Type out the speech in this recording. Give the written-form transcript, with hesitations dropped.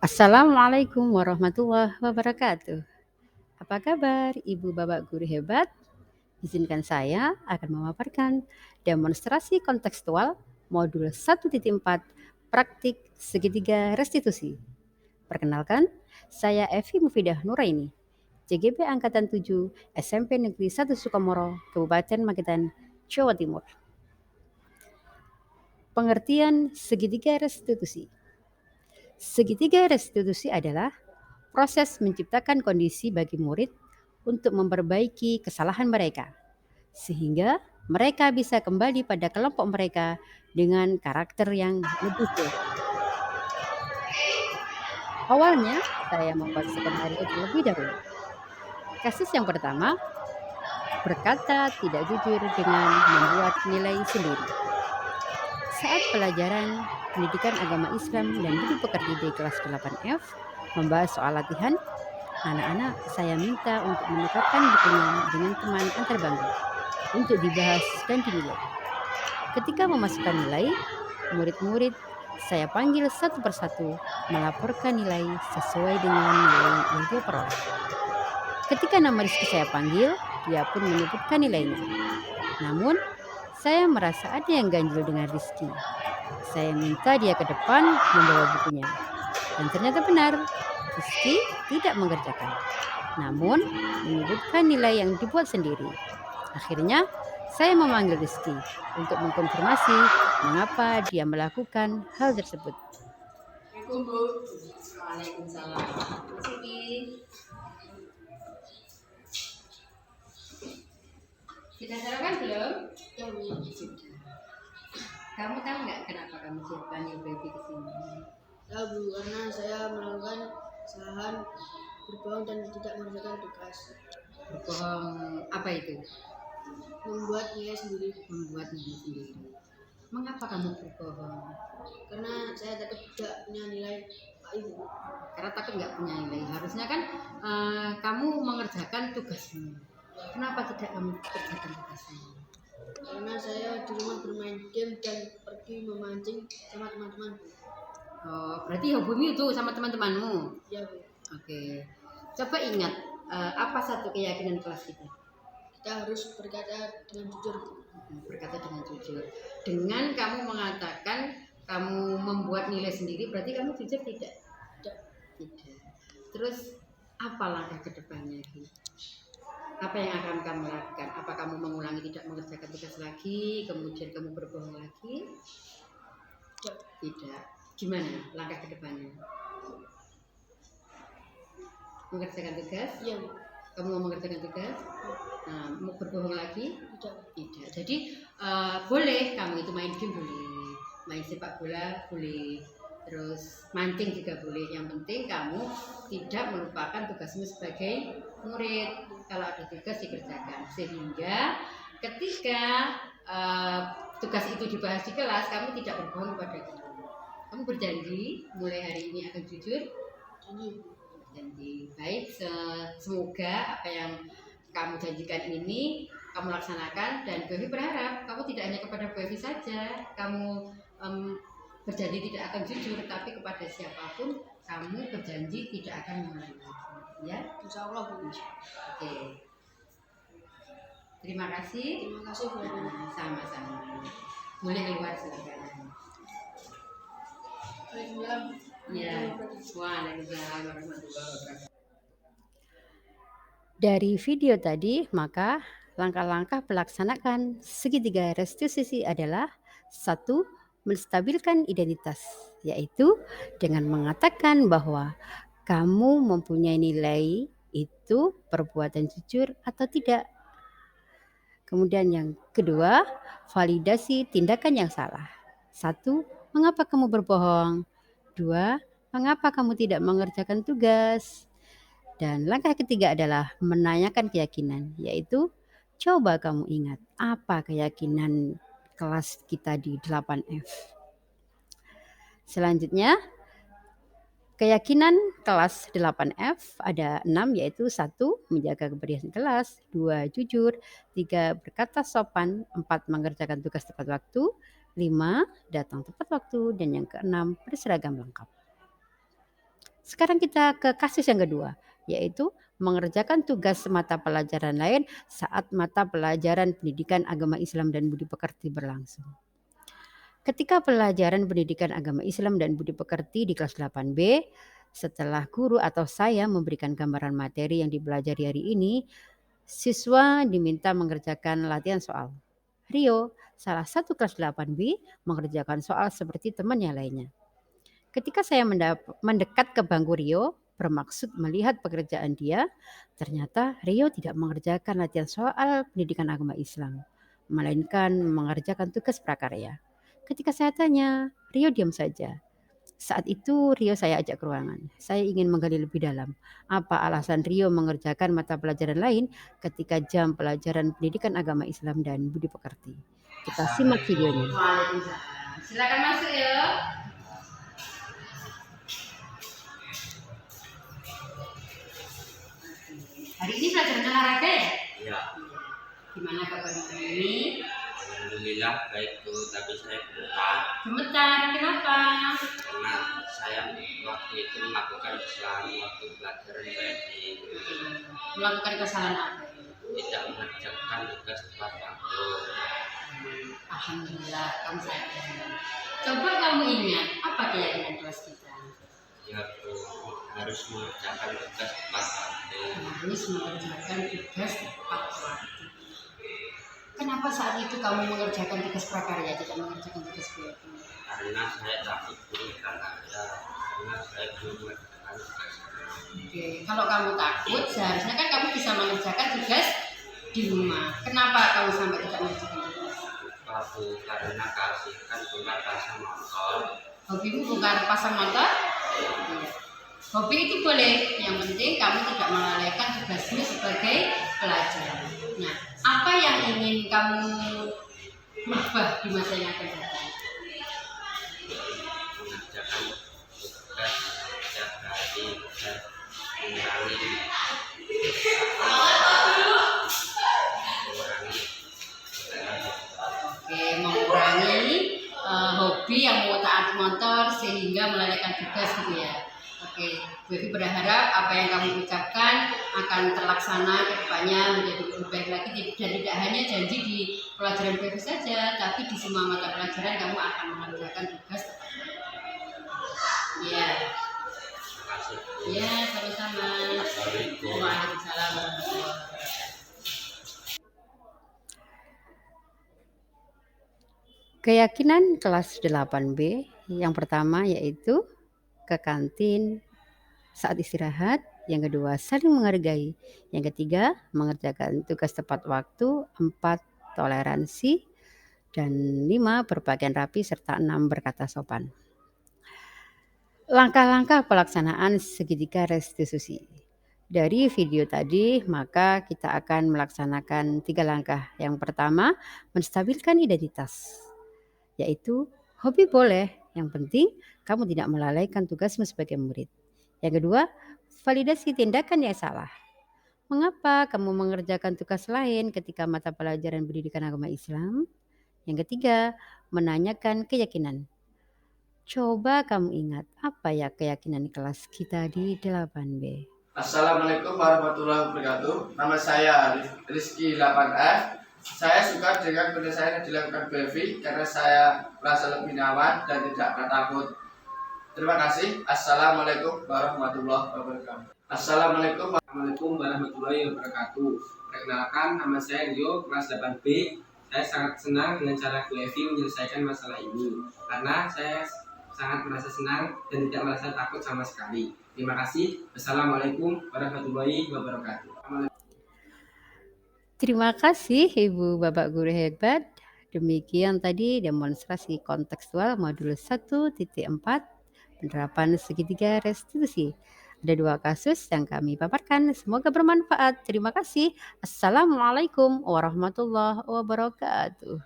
Assalamualaikum warahmatullahi wabarakatuh. Apa kabar Ibu Bapak guru hebat? Izinkan saya akan memaparkan demonstrasi kontekstual modul 1.4 praktik segitiga restitusi. Perkenalkan, saya Evi Mufidah Nuraini, CGP Angkatan 7 SMP Negeri 1 Sukamoro, Kabupaten Magetan, Jawa Timur. Pengertian segitiga restitusi. Segitiga restitusi adalah proses menciptakan kondisi bagi murid untuk memperbaiki kesalahan mereka, sehingga mereka bisa kembali pada kelompok mereka dengan karakter yang lebih baik. Awalnya, saya membuat skenario terlebih dahulu. Kasus yang pertama, berkata tidak jujur dengan membuat nilai sendiri. Saat pelajaran pendidikan agama Islam dan budi pekerti di kelas 8F membahas soal latihan, anak-anak saya minta untuk menukarkan bukunya dengan teman antar bangku untuk dibahas dan dinilai. Ketika memasukkan nilai, murid-murid saya panggil satu persatu melaporkan nilai sesuai dengan nilai yang dia peroleh. Ketika nama Rizky saya panggil, dia pun menyebutkan nilainya. Namun, saya merasa ada yang ganjil dengan Rizky. Saya minta dia ke depan membawa bukunya. Dan ternyata benar, Rizky tidak mengerjakan. Namun, menyebutkan nilai yang dibuat sendiri. Akhirnya, saya memanggil Rizky untuk mengkonfirmasi mengapa dia melakukan hal tersebut. Waalaikumsalam. Sudah sarapan belum? Sudah. Kamu tahu nggak kenapa kamu panggil baby ke sini? Tahu Bu, karena saya melakukan kesalahan berbohong dan tidak mengerjakan tugas. Berbohong apa itu? Membuat nilai sendiri. Membuat nilai sendiri. Mengapa kamu berbohong? Karena saya takut tidak punya nilai Pak Ibu. Karena takut nggak punya nilai. Harusnya kan kamu mengerjakan tugasmu. Kenapa tidak kamu kerjakan tugasmu? Karena saya di rumah bermain game dan pergi memancing sama teman-teman. Oh, berarti hobimu itu sama teman-temanmu? Ya Bu. Oke. Coba ingat apa satu keyakinan kelas kita? Kita harus berkata dengan jujur. Berkata dengan jujur. Dengan kamu mengatakan kamu membuat nilai sendiri, berarti kamu jujur tidak? Tidak. Terus apa langkah ke depannya? Apa yang akan kamu lakukan? Apa kamu mengulangi tidak mengerjakan tugas lagi, kemudian kamu berbohong lagi? Tidak. Gimana langkah ke depannya? Mengerjakan tugas? Iya Bu. Kamu mau mengerjakan tugas? Nah, mau berbohong lagi? Tidak. Jadi boleh kamu itu main game boleh, main sepak bola boleh, terus mancing juga boleh. Yang penting kamu tidak melupakan tugasmu sebagai murid. Kalau ada tugas dikerjakan, sehingga ketika tugas itu dibahas di kelas, kamu tidak berbohong kepada guru. Kamu berjanji mulai hari ini akan jujur. Janji. Baik, semoga apa yang kamu janjikan ini kamu laksanakan, dan Bu Evi berharap kamu tidak hanya kepada Bu Evi saja kamu berjanji tidak akan jujur, tapi kepada siapapun kamu berjanji tidak akan mengulangi lagi, ya? Insya Allah Bu. Oke. Terima kasih. Terima kasih Bu. Sama-sama. Boleh keluar silakan. Waalaikumsalam. Ya. Waalaikumsalam warahmatullahi wabarakatuh. Dari video tadi, maka langkah-langkah pelaksanaan segitiga restitusi adalah 1. Menstabilkan identitas, yaitu dengan mengatakan bahwa kamu mempunyai nilai itu perbuatan jujur atau tidak. Kemudian yang kedua, validasi tindakan yang salah. 1. Mengapa kamu berbohong? 2. Mengapa kamu tidak mengerjakan tugas? Dan langkah ketiga adalah menanyakan keyakinan, yaitu coba kamu ingat apa keyakinan kelas kita di 8F. Selanjutnya, keyakinan kelas 8F ada 6, yaitu 1. Menjaga kebersihan kelas, 2. Jujur, 3. Berkata sopan, 4. Mengerjakan tugas tepat waktu, 5. Datang tepat waktu, dan yang ke-6 berseragam lengkap. Sekarang kita ke kasus yang kedua, yaitu mengerjakan tugas mata pelajaran lain saat mata pelajaran pendidikan agama Islam dan budi pekerti berlangsung. Ketika pelajaran pendidikan agama Islam dan budi pekerti di kelas 8B, setelah guru atau saya memberikan gambaran materi yang dipelajari hari ini, siswa diminta mengerjakan latihan soal. Rio, salah satu kelas 8B, mengerjakan soal seperti temannya lainnya. Ketika saya mendekat ke bangku Rio, bermaksud melihat pekerjaan dia, ternyata Rio tidak mengerjakan latihan soal pendidikan agama Islam, melainkan mengerjakan tugas prakarya. Ketika saya tanya, Rio diam saja. Saat itu Rio saya ajak ke ruangan. Saya ingin menggali lebih dalam. Apa alasan Rio mengerjakan mata pelajaran lain ketika jam pelajaran pendidikan agama Islam dan budi pekerti. Kita simak videonya. Waalaikumsalam. Silakan masuk ya. Hari ini pelajaran olahraga ya? Ya, Gimana kabar hari ini? alhamdulillah baik Bu, tapi saya gemetar Gemetar, kenapa? karena saya waktu itu melakukan kesalahan waktu pelajaran tadi, Melakukan kesalahan apa? tidak mengerjakan tugas tepat waktu. Alhamdulillah, kamu sadar. Coba kamu ingat, apa keyakinan kelas kita? Ya Bu, harus mengerjakan tugas tepat waktu. Harus mengerjakan tugas tepat waktu. Kenapa saat itu kamu mengerjakan tugas prakarya, tidak mengerjakan tugas BLT? Karena saya takut guru ada, karena saya belum mengerjakan tugas. Oke, kalau kamu takut, seharusnya kan kamu bisa mengerjakan tugas di rumah. Kenapa kamu sampai tidak mengerjakan tugas? Lupa Bu, karena kasihkan bongkar pasang motor. Hobimu bukan pasang motor? Iya. Hobi itu boleh, yang penting kamu tidak melalaikan tugasmu sebagai pelajar. Nah, apa yang ingin kamu ubah di masa yang akan datang? Mengerjakan tugas setiap hari dan mengurangi Oke, mengurangi hobi yang mengotak-atik motor sehingga melalaikan tugas gitu ya. Oke, Bu Evi berharap apa yang kamu ucapkan akan terlaksana ke depannya menjadi lebih baik lagi dan tidak hanya janji di pelajaran Bu Evi saja, tapi di semua mata pelajaran kamu akan mengerjakan tugas tepat waktu. Ya, Terima kasih Bu. ya sama-sama. Assalamualaikum. Waalaikumsalam warahmatullahi wabarakatuh. Keyakinan kelas 8B yang pertama yaitu ke kantin saat istirahat, yang kedua saling menghargai, yang ketiga mengerjakan tugas tepat waktu, 4 toleransi, dan 5 berpakaian rapi, serta 6 berkata sopan. Langkah-langkah pelaksanaan segitiga restitusi. Dari video tadi, maka kita akan melaksanakan 3 langkah. Yang pertama, menstabilkan identitas, yaitu hobi boleh, yang penting kamu tidak melalaikan tugasmu sebagai murid. Yang kedua, validasi tindakan yang salah. Mengapa kamu mengerjakan tugas lain ketika mata pelajaran pendidikan agama Islam? Yang ketiga, menanyakan keyakinan. Coba kamu ingat, apa ya keyakinan kelas kita di 8B? Assalamualaikum warahmatullahi wabarakatuh. Nama saya Rizky 8F. Saya suka dengan penyelesaian yang dilakukan Bu Evi karena saya merasa lebih nyaman dan tidak pernah takut. Terima kasih. Assalamualaikum warahmatullahi wabarakatuh. Assalamualaikum warahmatullahi wabarakatuh. Perkenalkan, nama saya Rio, kelas 8B. Saya sangat senang dengan cara Bu Evi menyelesaikan masalah ini karena saya sangat merasa senang dan tidak merasa takut sama sekali. Terima kasih. Wassalamualaikum warahmatullahi wabarakatuh. Terima kasih Ibu Bapak Guru hebat. Demikian tadi demonstrasi kontekstual modul 1.4 penerapan segitiga restitusi. Ada 2 kasus yang kami paparkan. Semoga bermanfaat. Terima kasih. Assalamualaikum warahmatullahi wabarakatuh.